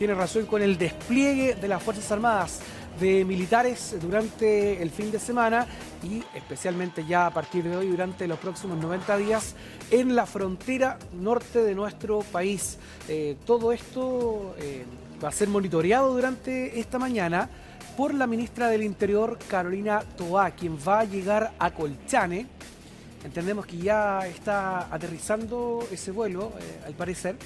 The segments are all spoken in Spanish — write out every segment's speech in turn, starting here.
Tiene razón con el despliegue de las Fuerzas Armadas, de militares durante el fin de semana y especialmente ya a partir de hoy durante los próximos 90 días en la frontera norte de nuestro país. Todo esto va a ser monitoreado durante esta mañana por la ministra del Interior, Carolina Toá, quien va a llegar a Colchane. Entendemos que ya está aterrizando ese vuelo, al parecer.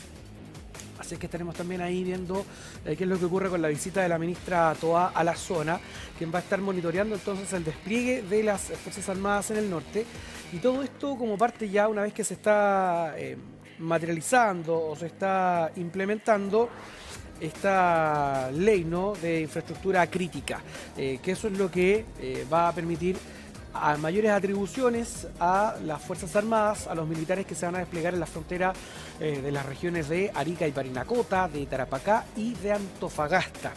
Así que estaremos también ahí viendo qué es lo que ocurre con la visita de la ministra Toá a la zona, quien va a estar monitoreando entonces el despliegue de las Fuerzas Armadas en el norte. Y todo esto como parte ya, una vez que se está materializando o se está implementando esta ley, ¿no?, de infraestructura crítica, que eso es lo que va a permitir a mayores atribuciones a las Fuerzas Armadas, a los militares que se van a desplegar en la frontera de las regiones de Arica y Parinacota, de Tarapacá y de Antofagasta.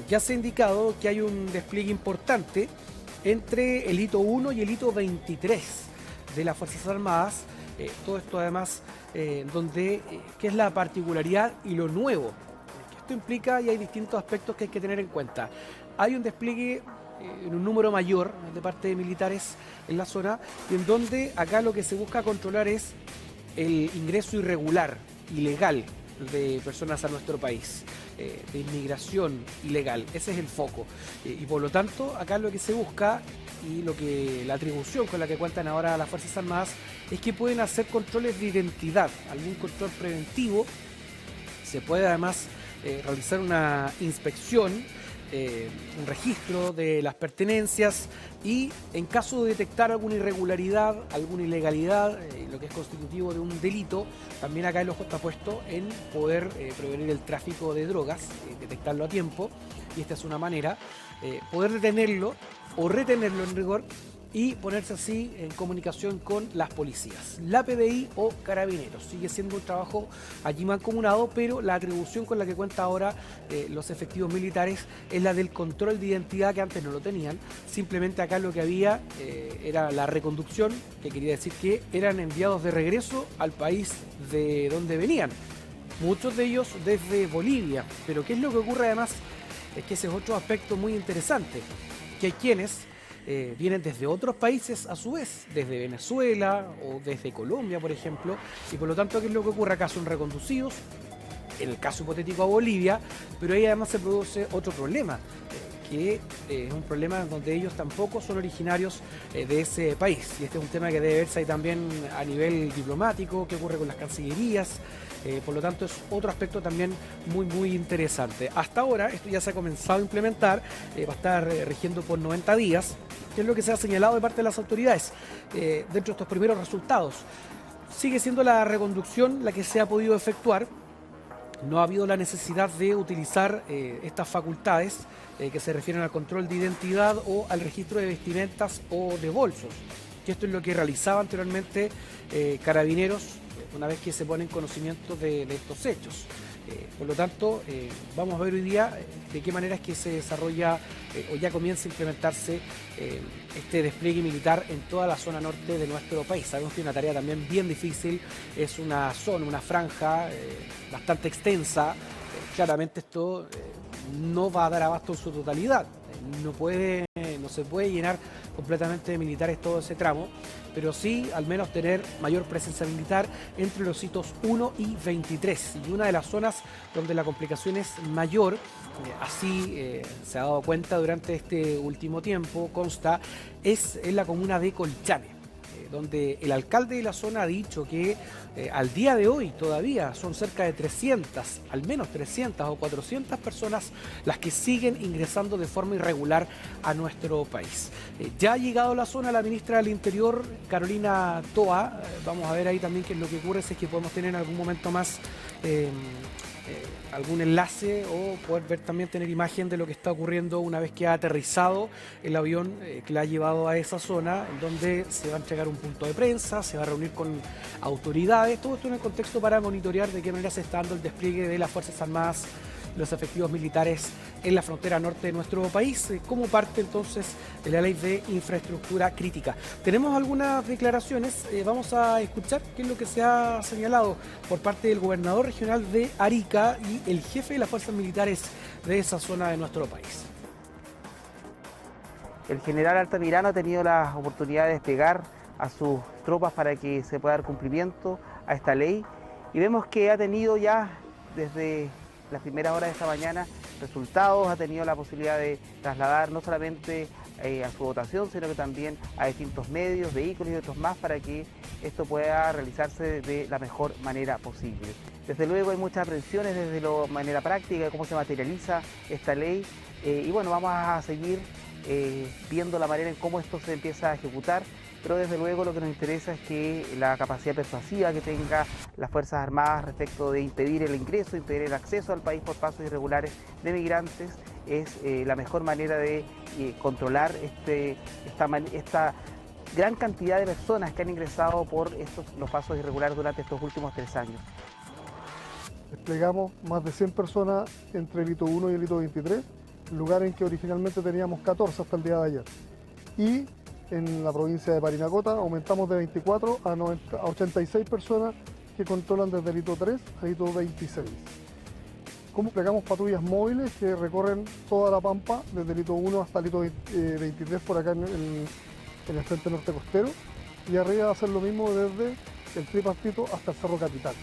Ya se ha indicado que hay un despliegue importante entre el hito 1 y el hito 23 de las Fuerzas Armadas. Todo esto además, ¿qué es la particularidad y lo nuevo? Que esto implica, y hay distintos aspectos que hay que tener en cuenta. Hay un despliegue en un número mayor de parte de militares en la zona, y en donde acá lo que se busca controlar es el ingreso irregular, ilegal, de personas a nuestro país, de inmigración ilegal. Ese es el foco. Y por lo tanto, acá lo que se busca y la atribución con la que cuentan ahora las Fuerzas Armadas es que pueden hacer controles de identidad, algún control preventivo. Se puede además realizar una inspección, un registro de las pertenencias, y en caso de detectar alguna irregularidad, alguna ilegalidad, lo que es constitutivo de un delito, también acá el ojo está puesto en poder prevenir el tráfico de drogas, detectarlo a tiempo, y esta es una manera, poder detenerlo o retenerlo en rigor y ponerse así en comunicación con las policías, la PDI o Carabineros. Sigue siendo un trabajo allí mancomunado, pero la atribución con la que cuenta ahora los efectivos militares es la del control de identidad, que antes no lo tenían. Simplemente acá lo que había era la reconducción, que quería decir que eran enviados de regreso al país de donde venían, muchos de ellos desde Bolivia. Pero ¿qué es lo que ocurre además? Es que ese es otro aspecto muy interesante, que hay quienes vienen desde otros países a su vez, desde Venezuela o desde Colombia, por ejemplo, y por lo tanto, ¿qué es lo que ocurre acá? Son reconducidos, en el caso hipotético a Bolivia, pero ahí además se produce otro problema, que es un problema donde ellos tampoco son originarios de ese país. Y este es un tema que debe verse ahí también a nivel diplomático, qué ocurre con las cancillerías. Por lo tanto, es otro aspecto también muy interesante. Hasta ahora, esto ya se ha comenzado a implementar, va a estar rigiendo por 90 días, que es lo que se ha señalado de parte de las autoridades. Dentro de estos primeros resultados, sigue siendo la reconducción la que se ha podido efectuar. No ha habido la necesidad de utilizar estas facultades que se refieren al control de identidad o al registro de vestimentas o de bolsos, que esto es lo que realizaba anteriormente Carabineros una vez que se pone en conocimiento de estos hechos. Por lo tanto, vamos a ver hoy día de qué manera es que se desarrolla o ya comienza a implementarse este despliegue militar en toda la zona norte de nuestro país. Sabemos que es una tarea también bien difícil, es una zona, una franja bastante extensa. Claramente esto no va a dar abasto en su totalidad. No se puede llenar completamente de militares todo ese tramo, pero sí al menos tener mayor presencia militar entre los hitos 1 y 23. Y una de las zonas donde la complicación es mayor, así se ha dado cuenta durante este último tiempo, consta, es en la comuna de Colchane, donde el alcalde de la zona ha dicho que al día de hoy todavía son cerca de 300, al menos 300 o 400 personas las que siguen ingresando de forma irregular a nuestro país. Ya ha llegado a la zona la ministra del Interior, Carolina Toá. Vamos a ver ahí también qué es lo que ocurre, si es que podemos tener en algún momento más algún enlace o poder ver también, tener imagen de lo que está ocurriendo una vez que ha aterrizado el avión que la ha llevado a esa zona, en donde se va a entregar un punto de prensa, se va a reunir con autoridades, todo esto en el contexto para monitorear de qué manera se está dando el despliegue de las Fuerzas Armadas los efectivos militares en la frontera norte de nuestro país, como parte entonces de la ley de infraestructura crítica. Tenemos algunas declaraciones, vamos a escuchar qué es lo que se ha señalado por parte del gobernador regional de Arica y el jefe de las fuerzas militares de esa zona de nuestro país. El general Altamirano ha tenido la oportunidad de desplegar a sus tropas para que se pueda dar cumplimiento a esta ley y vemos que ha tenido ya desde las primeras horas de esta mañana resultados, ha tenido la posibilidad de trasladar no solamente a su votación, sino que también a distintos medios, vehículos y otros más para que esto pueda realizarse de la mejor manera posible. Desde luego hay muchas aprensiones desde la manera práctica de cómo se materializa esta ley y bueno, vamos a seguir viendo la manera en cómo esto se empieza a ejecutar, pero desde luego lo que nos interesa es que la capacidad persuasiva que tenga las Fuerzas Armadas respecto de impedir el ingreso, impedir el acceso al país por pasos irregulares de migrantes es la mejor manera de controlar esta gran cantidad de personas que han ingresado por los pasos irregulares durante estos últimos 3 años. Desplegamos más de 100 personas entre el hito 1 y el hito 23, lugar en que originalmente teníamos 14 hasta el día de ayer. Y en la provincia de Parinacota aumentamos de 24 a 86 personas que controlan desde el hito 3 al hito 26. Como desplegamos patrullas móviles que recorren toda la Pampa, desde el hito 1 hasta el hito 23 por acá en el frente norte costero, y arriba va a hacer lo mismo desde el Tripartito hasta el Cerro Capital.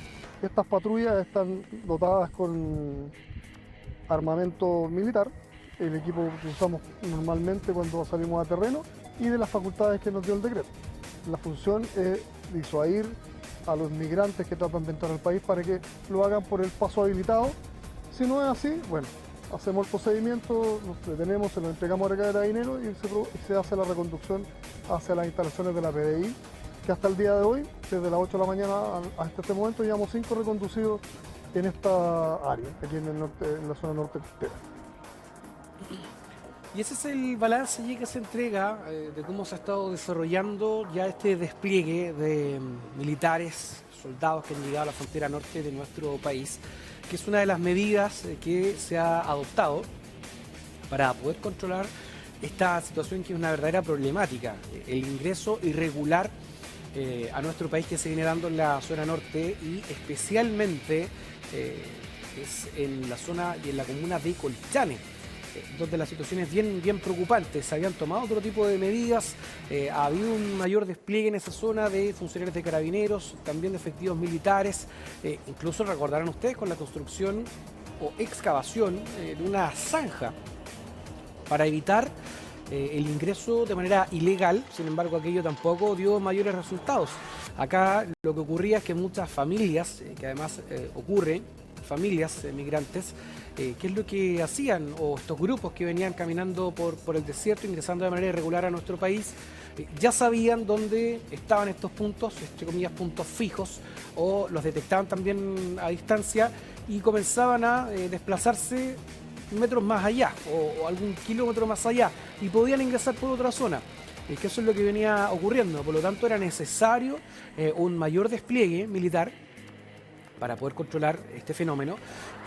Estas patrullas están dotadas con armamento militar, el equipo que usamos normalmente cuando salimos a terreno y de las facultades que nos dio el decreto. La función es disuadir a los migrantes que tratan de entrar al país para que lo hagan por el paso habilitado. Si no es así, bueno, hacemos el procedimiento, nos detenemos, se lo entregamos a Carabineros y se hace la reconducción hacia las instalaciones de la PDI, que hasta el día de hoy, desde las 8 de la mañana hasta este momento, llevamos 5 reconducidos en esta área, aquí en la zona norte costera. Y ese es el balance que se entrega de cómo se ha estado desarrollando ya este despliegue de militares, soldados que han llegado a la frontera norte de nuestro país, que es una de las medidas que se ha adoptado para poder controlar esta situación que es una verdadera problemática, el ingreso irregular a nuestro país que se viene dando en la zona norte y especialmente es en la zona y en la comuna de Colchane, donde la situación es bien preocupante. Se habían tomado otro tipo de medidas, ha habido un mayor despliegue en esa zona de funcionarios de carabineros, también de efectivos militares, incluso recordarán ustedes con la construcción o excavación de una zanja para evitar el ingreso de manera ilegal. Sin embargo, aquello tampoco dio mayores resultados. Acá lo que ocurría es que muchas familias, que además ocurren, familias migrantes, ¿qué es lo que hacían? O estos grupos que venían caminando por el desierto, ingresando de manera irregular a nuestro país, ya sabían dónde estaban estos puntos, entre comillas, puntos fijos, o los detectaban también a distancia y comenzaban a desplazarse metros más allá o algún kilómetro más allá y podían ingresar por otra zona. Que eso es lo que venía ocurriendo, por lo tanto era necesario un mayor despliegue militar para poder controlar este fenómeno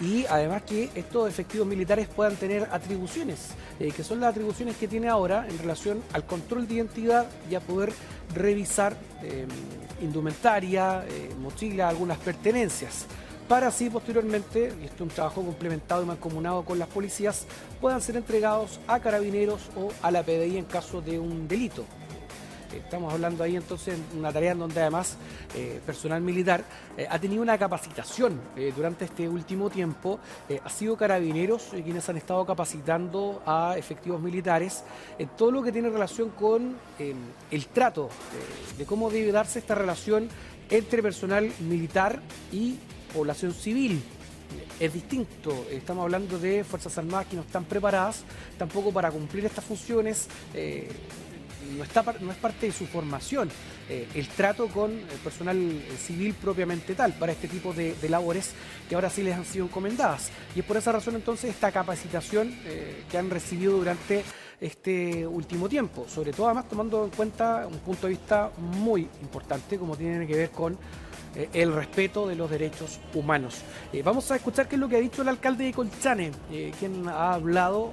y además que estos efectivos militares puedan tener atribuciones, que son las atribuciones que tiene ahora en relación al control de identidad y a poder revisar indumentaria, mochila, algunas pertenencias, para así posteriormente, y esto es un trabajo complementado y mancomunado con las policías, puedan ser entregados a carabineros o a la PDI en caso de un delito. Estamos hablando ahí entonces de una tarea en donde además personal militar ha tenido una capacitación durante este último tiempo. Ha sido carabineros quienes han estado capacitando a efectivos militares en todo lo que tiene relación con el trato, de cómo debe darse esta relación entre personal militar y población civil. Es distinto, estamos hablando de Fuerzas Armadas que no están preparadas tampoco para cumplir estas funciones. No es parte de su formación el trato con el personal civil propiamente tal para este tipo de labores que ahora sí les han sido encomendadas. Y es por esa razón entonces esta capacitación que han recibido durante este último tiempo, sobre todo además tomando en cuenta un punto de vista muy importante como tiene que ver con el respeto de los derechos humanos. Vamos a escuchar qué es lo que ha dicho el alcalde de Colchane, quien ha hablado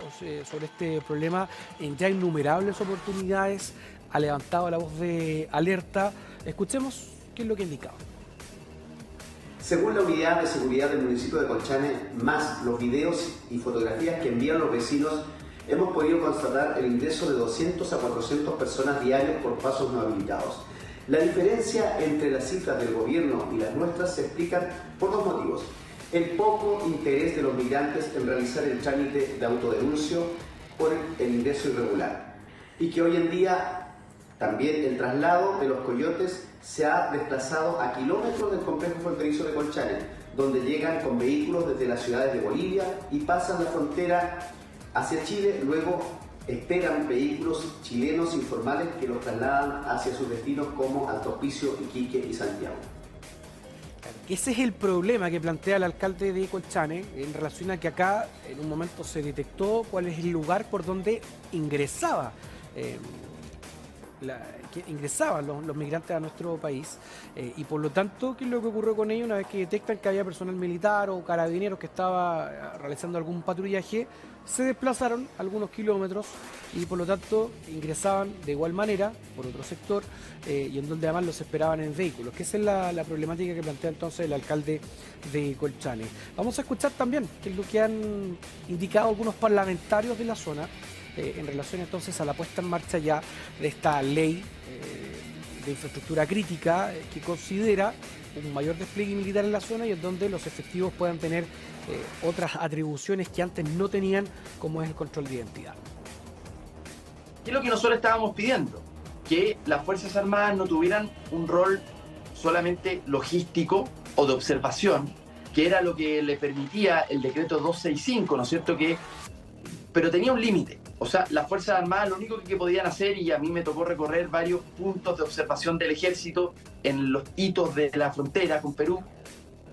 sobre este problema en ya innumerables oportunidades, ha levantado la voz de alerta. Escuchemos qué es lo que ha indicado. Según la unidad de seguridad del municipio de Colchane, más los videos y fotografías que envían los vecinos, hemos podido constatar el ingreso de 200 a 400 personas diarios por pasos no habilitados. La diferencia entre las cifras del gobierno y las nuestras se explican por dos motivos. El poco interés de los migrantes en realizar el trámite de autodenuncio por el ingreso irregular. Y que hoy en día también el traslado de los coyotes se ha desplazado a kilómetros del complejo fronterizo de Colchane, donde llegan con vehículos desde las ciudades de Bolivia y pasan la frontera hacia Chile, luego esperan vehículos chilenos informales que los trasladan hacia sus destinos como Alto Hospicio, Iquique y Santiago. Ese es el problema que plantea el alcalde de Colchane en relación a que acá en un momento se detectó cuál es el lugar por donde ingresaban los migrantes a nuestro país y por lo tanto, ¿qué es lo que ocurrió con ellos? Una vez que detectan que había personal militar o carabineros que estaba realizando algún patrullaje, se desplazaron algunos kilómetros y por lo tanto ingresaban de igual manera por otro sector y en donde además los esperaban en vehículos, que esa es la problemática que plantea entonces el alcalde de Colchane. Vamos a escuchar también qué es lo que han indicado algunos parlamentarios de la zona en relación entonces a la puesta en marcha ya de esta ley de infraestructura crítica que considera un mayor despliegue militar en la zona y en donde los efectivos puedan tener otras atribuciones que antes no tenían, como es el control de identidad. ¿Qué es lo que nosotros estábamos pidiendo? Que las Fuerzas Armadas no tuvieran un rol solamente logístico o de observación, que era lo que le permitía el decreto 265, ¿no es cierto? Pero tenía un límite. O sea, las Fuerzas Armadas lo único que podían hacer, y a mí me tocó recorrer varios puntos de observación del ejército en los hitos de la frontera con Perú,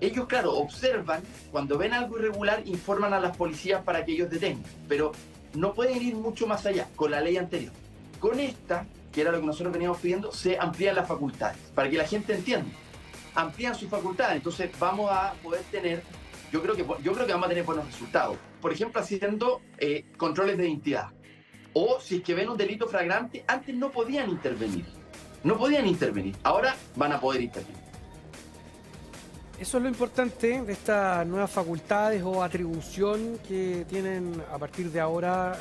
ellos, claro, observan, cuando ven algo irregular, informan a las policías para que ellos detengan, pero no pueden ir mucho más allá con la ley anterior. Con esta, que era lo que nosotros veníamos pidiendo, se amplían las facultades, para que la gente entienda. Amplían sus facultades, entonces vamos a poder tener, yo creo que vamos a tener buenos resultados. Por ejemplo, haciendo controles de identidad. O si es que ven un delito flagrante, antes no podían intervenir. No podían intervenir, ahora van a poder intervenir. Eso es lo importante de estas nuevas facultades o atribución que tienen a partir de ahora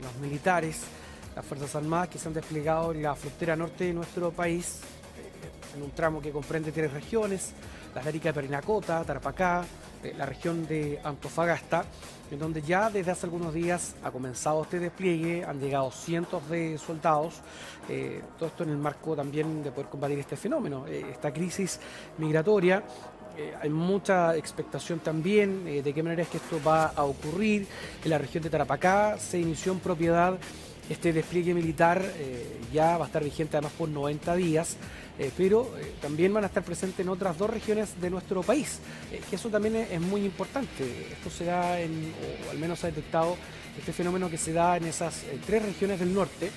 los militares, las Fuerzas Armadas que se han desplegado en la frontera norte de nuestro país, en un tramo que comprende 3 regiones, las de Arica de Parinacota, Tarapacá, la región de Antofagasta, en donde ya desde hace algunos días ha comenzado este despliegue, han llegado cientos de soldados, todo esto en el marco también de poder combatir este fenómeno, esta crisis migratoria. Hay mucha expectación también de qué manera es que esto va a ocurrir. En la región de Tarapacá se inició en propiedad este despliegue militar, ya va a estar vigente además por 90 días, pero también van a estar presentes en otras 2 regiones de nuestro país, que eso también es muy importante. Esto se da o al menos se ha detectado este fenómeno que se da en esas 3 regiones del norte,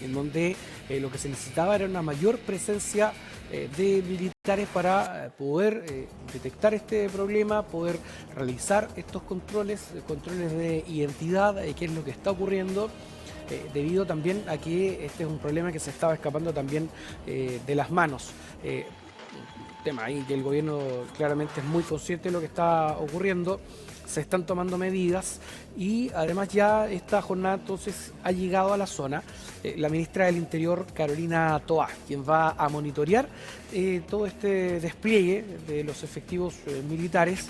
en donde lo que se necesitaba era una mayor presencia de militares para poder detectar este problema, poder realizar estos controles de identidad, qué es lo que está ocurriendo, debido también a que este es un problema que se estaba escapando también de las manos. Tema ahí que el gobierno claramente es muy consciente de lo que está ocurriendo, se están tomando medidas y además ya esta jornada entonces ha llegado a la zona la ministra del Interior, Carolina Toá, quien va a monitorear todo este despliegue de los efectivos militares,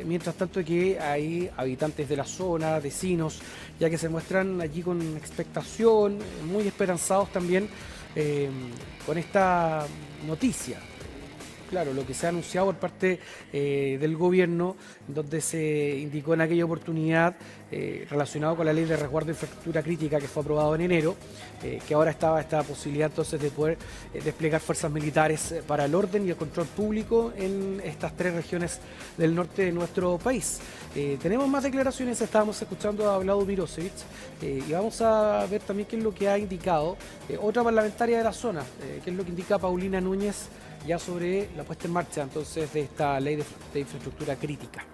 mientras tanto que hay habitantes de la zona, vecinos, ya que se muestran allí con expectación, muy esperanzados también con esta noticia. Claro, lo que se ha anunciado por parte del gobierno, donde se indicó en aquella oportunidad relacionado con la ley de resguardo de infraestructura crítica que fue aprobado en enero, que ahora estaba esta posibilidad entonces de poder desplegar fuerzas militares para el orden y el control público en estas 3 regiones del norte de nuestro país. Tenemos más declaraciones, estábamos escuchando a Vlado Mirosevic y vamos a ver también qué es lo que ha indicado otra parlamentaria de la zona, qué es lo que indica Paulina Núñez, ya sobre la puesta en marcha entonces de esta ley de infraestructura crítica.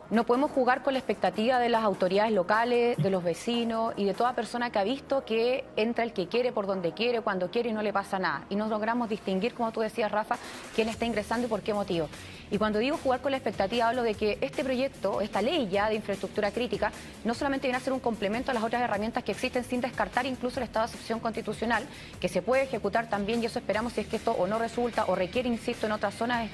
No podemos jugar con la expectativa de las autoridades locales, de los vecinos y de toda persona que ha visto que entra el que quiere, por donde quiere, cuando quiere y no le pasa nada. Y no logramos distinguir, como tú decías, Rafa, quién está ingresando y por qué motivo. Y cuando digo jugar con la expectativa, hablo de que este proyecto, esta ley ya de infraestructura crítica, no solamente viene a ser un complemento a las otras herramientas que existen, sin descartar incluso el estado de excepción constitucional, que se puede ejecutar también, y eso esperamos si es que esto o no resulta o requiere, insisto, en otras zonas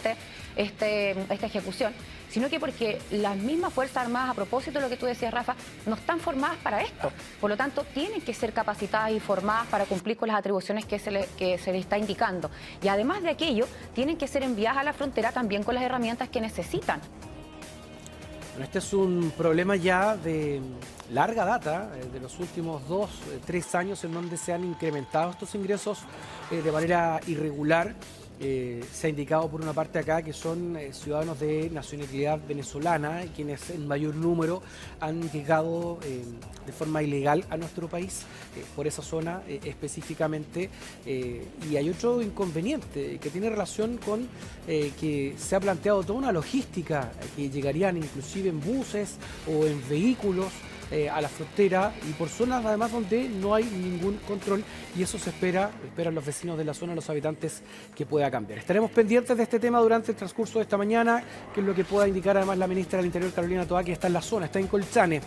esta ejecución, sino que porque las mismas Fuerzas Armadas, a propósito de lo que tú decías, Rafa, no están formadas para esto. Por lo tanto, tienen que ser capacitadas y formadas para cumplir con las atribuciones que se les está indicando. Y además de aquello, tienen que ser enviadas a la frontera también con las herramientas que necesitan. Bueno, este es un problema ya de larga data, de los últimos 2-3 años, en donde se han incrementado estos ingresos de manera irregular. Se ha indicado por una parte acá que son ciudadanos de nacionalidad venezolana, quienes en mayor número han llegado de forma ilegal a nuestro país, por esa zona específicamente. Y hay otro inconveniente que tiene relación con que se ha planteado toda una logística que llegarían inclusive en buses o en vehículos a la frontera, y por zonas además donde no hay ningún control, y eso esperan los vecinos de la zona, los habitantes, que pueda cambiar. Estaremos pendientes de este tema durante el transcurso de esta mañana, que es lo que pueda indicar además la ministra del Interior, Carolina Toá, que está en la zona, está en Colchane.